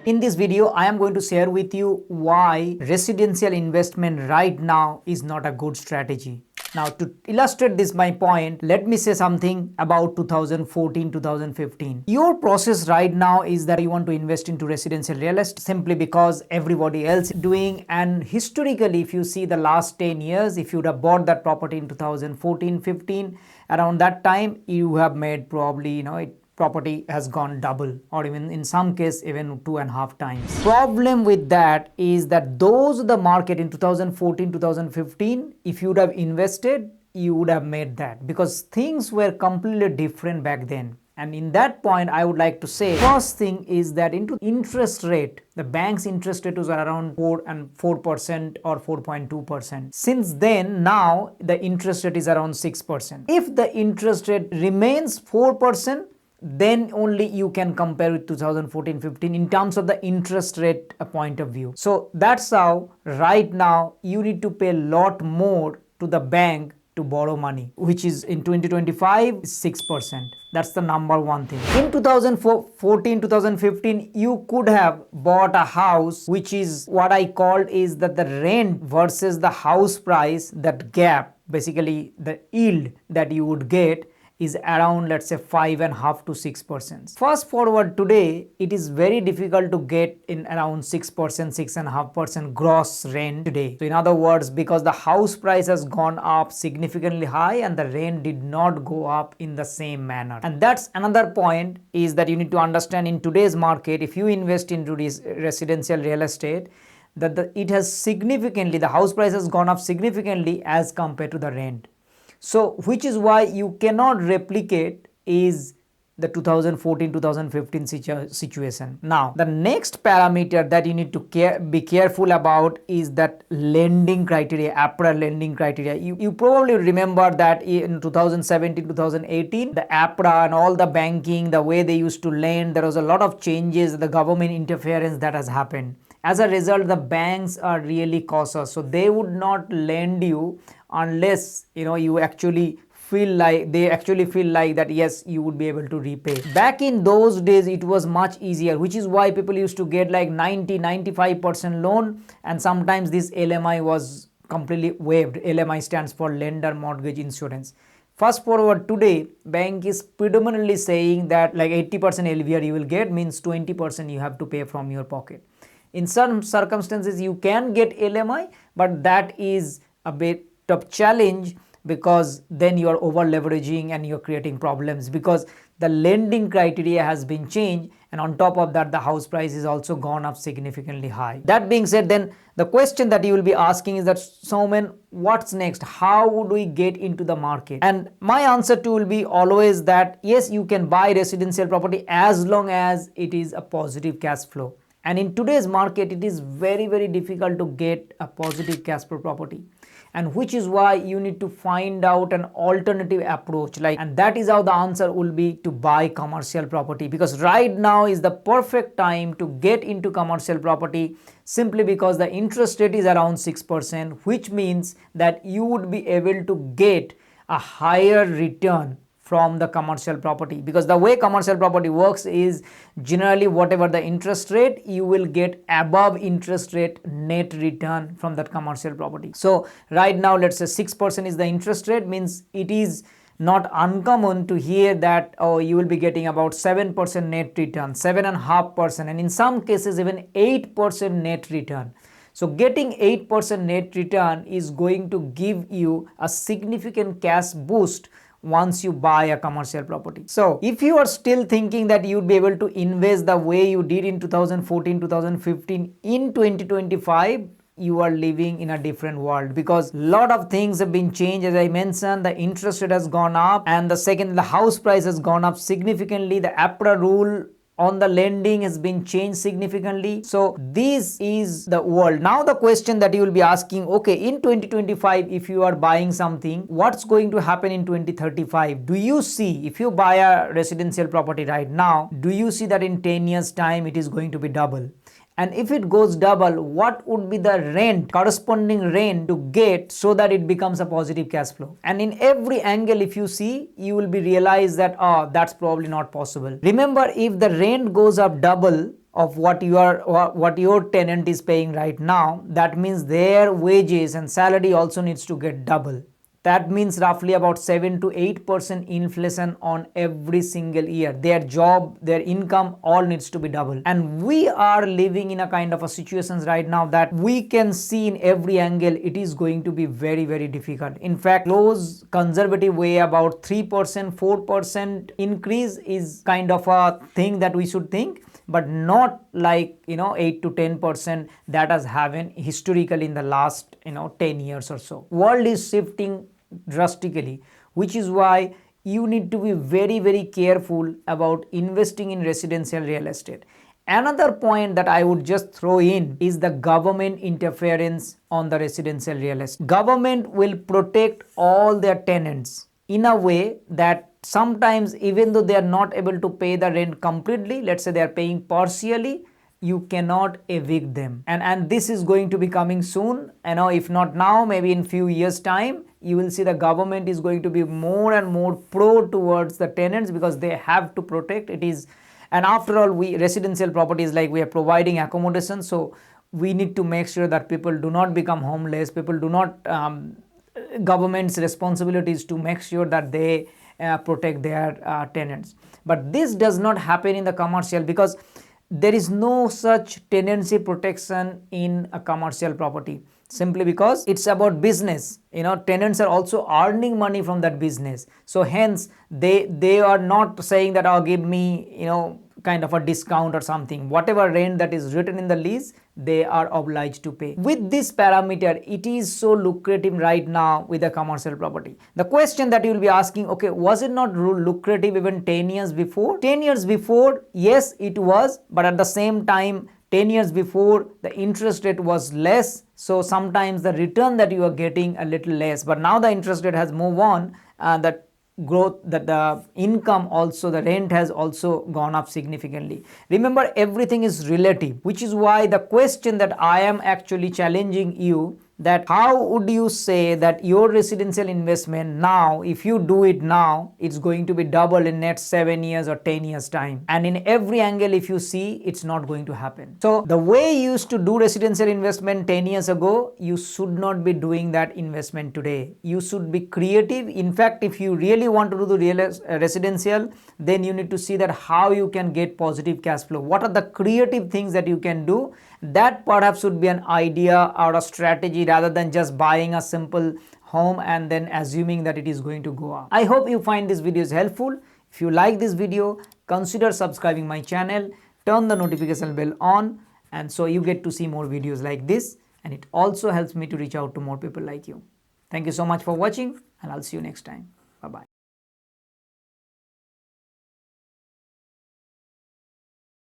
In this video, I am going to share with you why residential investment right now is not a good strategy. Now, to illustrate this my point, let me say something about 2014-2015. Your process right now is that you want to invest into residential real estate simply because everybody else is doing, and historically if you see the last 10 years, if you would have bought that property in 2014-15, around that time you have made probably property has gone double, or even in some case even 2.5 times. Problem with that is that those the market in 2014-2015, if you would have invested, you would have made that, because things were completely different back then. And in that point, I would like to say, first thing is that into interest rate, the bank's interest rate was around 4% or 4.2%. Since then, now the interest rate is around 6%. If the interest rate remains 4%, then only you can compare with 2014-15 in terms of the interest rate point of view. So that's how right now you need to pay a lot more to the bank to borrow money, which is in 2025 6%. That's the number one thing. In 2014-2015, you could have bought a house, which is what I called is that the rent versus the house price, that gap, basically the yield that you would get is around, let's say, 5.5 to 6%. Fast forward today, it is very difficult to get in around 6%, 6.5% gross rent today. So in other words, because the house price has gone up significantly high and the rent did not go up in the same manner. And that's another point, is that you need to understand in today's market, if you invest into this residential real estate, that it has significantly, the house price has gone up significantly as compared to the rent. So which is why you cannot replicate is the 2014-2015 situation. Now, the next parameter that you need to be careful about is that lending criteria, APRA lending criteria. You probably remember that in 2017-2018, the APRA and all the banking, the way they used to lend, there was a lot of changes, the government interference that has happened. As a result, the banks are really cautious, so they would not lend you unless you actually feel like that yes, you would be able to repay. Back in those days, it was much easier, which is why people used to get like 90-95% loan, and sometimes this LMI was completely waived. LMI stands for lender mortgage insurance. Fast forward today, bank is predominantly saying that like 80% LVR you will get, means 20% you have to pay from your pocket. In some circumstances, you can get LMI, but that is a bit of challenge, because then you are over leveraging and you're creating problems, because the lending criteria has been changed, and on top of that the house price is also gone up significantly high. That being said, then the question that you will be asking is that, Soumen, what's next? How would we get into the market? And my answer to will be always that yes, you can buy residential property as long as it is a positive cash flow. And in today's market, it is very, very difficult to get a positive cash flow property. And which is why you need to find out an alternative approach, and that is how the answer will be to buy commercial property, because right now is the perfect time to get into commercial property, simply because the interest rate is around 6%, which means that you would be able to get a higher return from the commercial property, because the way commercial property works is generally whatever the interest rate, you will get above interest rate net return from that commercial property. So right now, let's say 6% is the interest rate, means it is not uncommon to hear that you will be getting about 7% net return, 7.5%, and in some cases even 8% net return. So getting 8% net return is going to give you a significant cash boost once you buy a commercial property. So if you are still thinking that you'd be able to invest the way you did in 2014-2015 in 2025, you are living in a different world, because a lot of things have been changed. As I mentioned, the interest rate has gone up, and the house price has gone up significantly. The APRA rule on the lending has been changed significantly. So this is the world. Now the question that you will be asking, okay, in 2025, if you are buying something, what's going to happen in 2035? Do you see, if you buy a residential property right now, do you see that in 10 years time it is going to be double? And if it goes double, what would be the rent, corresponding rent to get, so that it becomes a positive cash flow? And in every angle, if you see, you will be realize that that's probably not possible. Remember, if the rent goes up double, of what your tenant is paying right now, that means their wages and salary also needs to get double. That means roughly about 7 to 8% inflation on every single year. Their job, their income, all needs to be double. And we are living in a kind of a situations right now that we can see in every angle it is going to be very, very difficult. In fact, close conservative way about 3%, 4% increase is kind of a thing that we should think, but not like 8 to 10% that has happened historically in the last 10 years or so. World is shifting drastically, which is why you need to be very, very careful about investing in residential real estate. Another point that I would just throw in is the government interference on the residential real estate. Government will protect all their tenants in a way that sometimes even though they are not able to pay the rent completely, let's say they are paying partially, you cannot evict them. And this is going to be coming soon. If not now, maybe in few years time, you will see the government is going to be more and more pro towards the tenants because they have to protect it is. And after all, we residential properties, like we are providing accommodation, so we need to make sure that people do not become homeless. People do not government's responsibility is to make sure that they protect their tenants. But this does not happen in the commercial because there is no such tenancy protection in a commercial property, simply because it's about business. Tenants are also earning money from that business, so hence they are not saying that, oh, give me kind of a discount or something. Whatever rent that is written in the lease, they are obliged to pay. With this parameter, it is so lucrative right now with a commercial property. The question that you will be asking, okay, was it not lucrative even 10 years before? 10 years before, yes, it was, but at the same time, 10 years before, the interest rate was less, so sometimes the return that you are getting a little less. But now the interest rate has moved on, that growth, that the income also, the rent has also gone up significantly. Remember, everything is relative, which is why the question that I am actually challenging you, that how would you say that your residential investment now, if you do it now, it's going to be double in next 7 years or 10 years time? And in every angle, if you see, it's not going to happen. So the way you used to do residential investment 10 years ago, you should not be doing that investment today. You should be creative. In fact, if you really want to do the residential, then you need to see that how you can get positive cash flow. What are the creative things that you can do? That perhaps should be an idea or a strategy, rather than just buying a simple home and then assuming that it is going to go up. I hope you find this video is helpful. If you like this video, consider subscribing my channel, turn the notification bell on, and so you get to see more videos like this, and it also helps me to reach out to more people like you. Thank you so much for watching, and I'll see you next time.